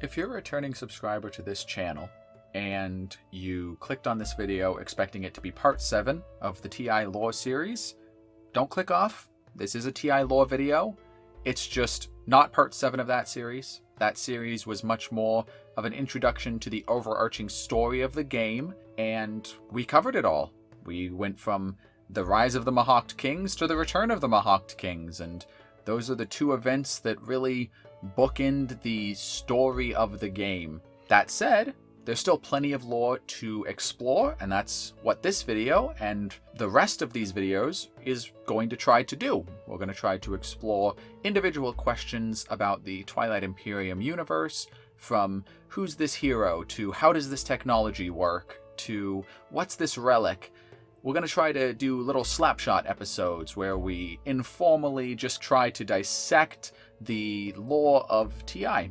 If you're a returning subscriber to this channel and you clicked on this video expecting it to be part 7 of the TI lore series, don't click off. This is a TI lore video. It's just not part 7 of that series. That series was much more of an introduction to the overarching story of the game, and we covered it all. We went from the rise of the Mahawked Kings to the return of the Mahawked Kings, and those are the two events that really bookend the story of the game. That said, there's still plenty of lore to explore, and that's what this video and the rest of these videos is going to try to do. We're going to try to explore individual questions about the Twilight Imperium universe, from who's this hero, to how does this technology work, to what's this relic. We're going to try to do little slapshot episodes where we informally just try to dissect the lore of TI.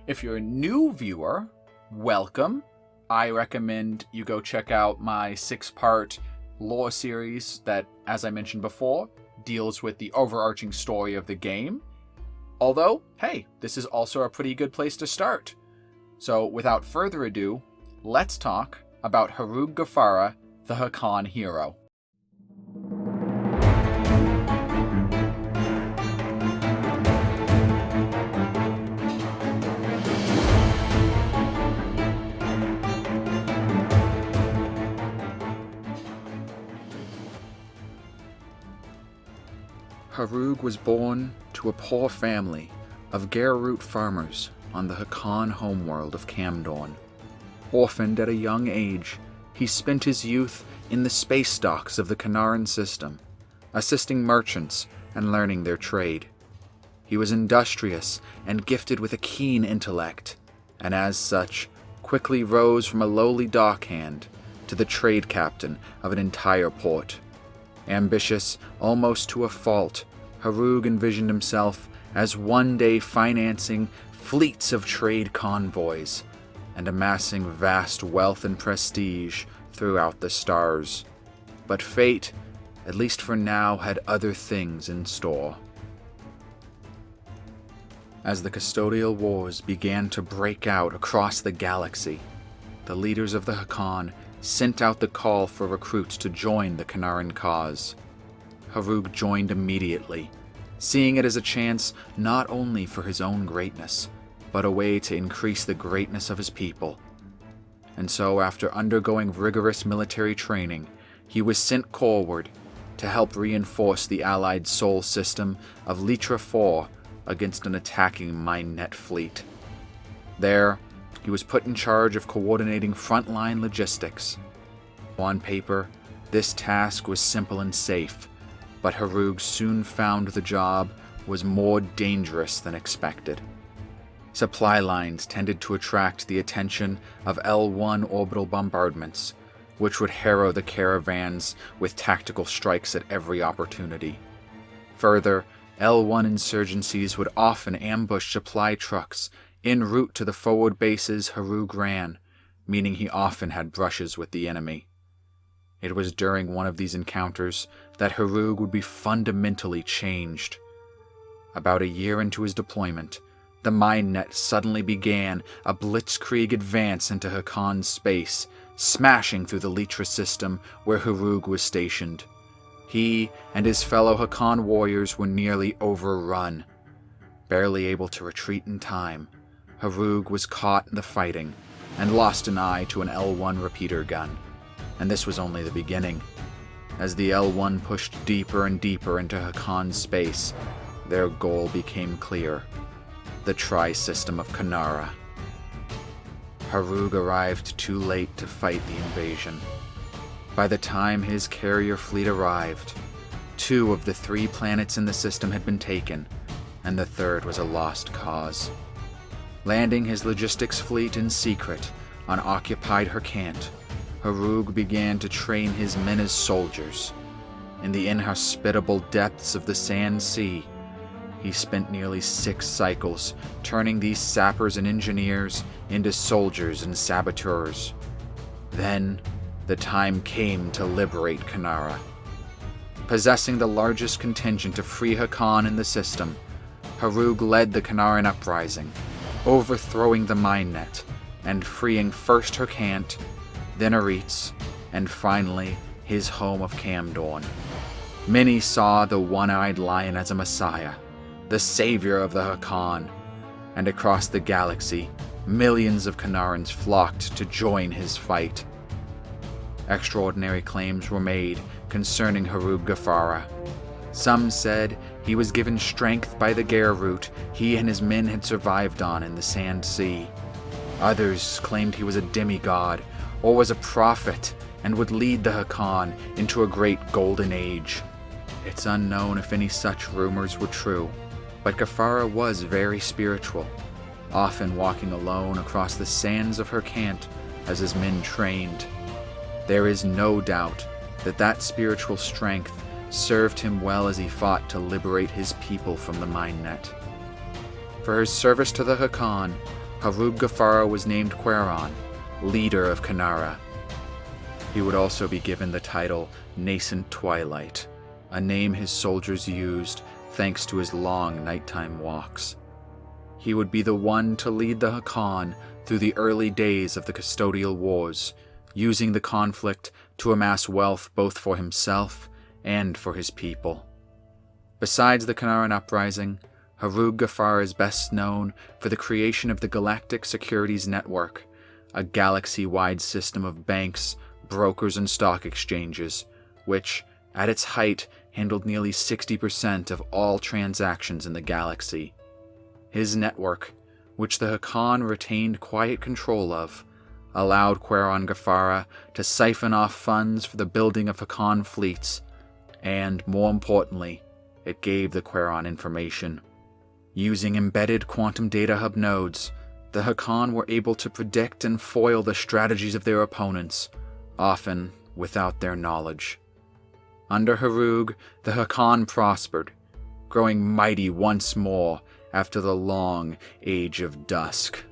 If you're a new viewer, welcome. I recommend you go check out my 6-part lore series that, as I mentioned before, deals with the overarching story of the game. Although, hey, this is also a pretty good place to start. So without further ado, let's talk about Harrugh Gefhara, the Hacan hero. Harrugh was born to a poor family of Harrugh farmers on the Hacan homeworld of Camdorn. Orphaned at a young age, he spent his youth in the space docks of the Canaran system, assisting merchants and learning their trade. He was industrious and gifted with a keen intellect, and as such, quickly rose from a lowly dockhand to the trade captain of an entire port. Ambitious almost to a fault, Harrugh envisioned himself as one day financing fleets of trade convoys and amassing vast wealth and prestige throughout the stars. But fate, at least for now, had other things in store. As the custodial wars began to break out across the galaxy, the leaders of the Hacan sent out the call for recruits to join the Canaran cause. Harrugh joined immediately, seeing it as a chance not only for his own greatness, but a way to increase the greatness of his people. And so, after undergoing rigorous military training, he was sent coreward to help reinforce the Allied Sol system of Litra 4 against an attacking mine-net fleet. There, he was put in charge of coordinating frontline logistics. On paper, this task was simple and safe, but Harrugh soon found the job was more dangerous than expected. Supply lines tended to attract the attention of L1 orbital bombardments, which would harrow the caravans with tactical strikes at every opportunity. Further, L1 insurgencies would often ambush supply trucks en route to the forward bases Harrugh ran, meaning he often had brushes with the enemy. It was during one of these encounters that Harrugh would be fundamentally changed. About a year into his deployment, the mine-net suddenly began a blitzkrieg advance into Hacan's space, smashing through the Litra system where Harrugh was stationed. He and his fellow Hacan warriors were nearly overrun. Barely able to retreat in time, Harrugh was caught in the fighting and lost an eye to an L1 repeater gun. And this was only the beginning. As the L1 pushed deeper and deeper into Hacan's space, their goal became clear: the tri-system of Canara. Harrugh arrived too late to fight the invasion. By the time his carrier fleet arrived, 2 of the 3 planets in the system had been taken, and the third was a lost cause. Landing his logistics fleet in secret on occupied Harcant, Harrugh began to train his men as soldiers. In the inhospitable depths of the Sand Sea, he spent nearly 6 cycles turning these sappers and engineers into soldiers and saboteurs. Then, the time came to liberate Canara. Possessing the largest contingent of free Hacan in the system, Harrugh led the Canaran uprising, overthrowing the mine net and freeing first Hacan, then Aritz, and finally his home of Camdorn. Many saw the one-eyed lion as a messiah, the savior of the Hacan, and across the galaxy, millions of Canarans flocked to join his fight. Extraordinary claims were made concerning Harrugh Gefhara. Some said he was given strength by the Gare route he and his men had survived on in the Sand Sea. Others claimed he was a demigod or was a prophet and would lead the Hacan into a great golden age. It's unknown if any such rumors were true, but Gefhara was very spiritual, often walking alone across the sands of Hacan as his men trained. There is no doubt that spiritual strength served him well as he fought to liberate his people from the mine net. For his service to the Hacan, Haruk Gefhara was named Quieron, leader of Canara. He would also be given the title Nascent Twilight, a name his soldiers used thanks to his long nighttime walks. He would be the one to lead the Hacan through the early days of the Custodial Wars, using the conflict to amass wealth both for himself and for his people. Besides the Canaran uprising, Harrugh Gefhara is best known for the creation of the Galactic Securities Network, a galaxy-wide system of banks, brokers, and stock exchanges, which, at its height, handled nearly 60% of all transactions in the galaxy. His network, which the Hacan retained quiet control of, allowed Quieron Gefhara to siphon off funds for the building of Hacan fleets, and, more importantly, it gave the Quieron information. Using embedded quantum data hub nodes, the Hacan were able to predict and foil the strategies of their opponents, often without their knowledge. Under Harrugh, the Hacan prospered, growing mighty once more after the long Age of Dusk.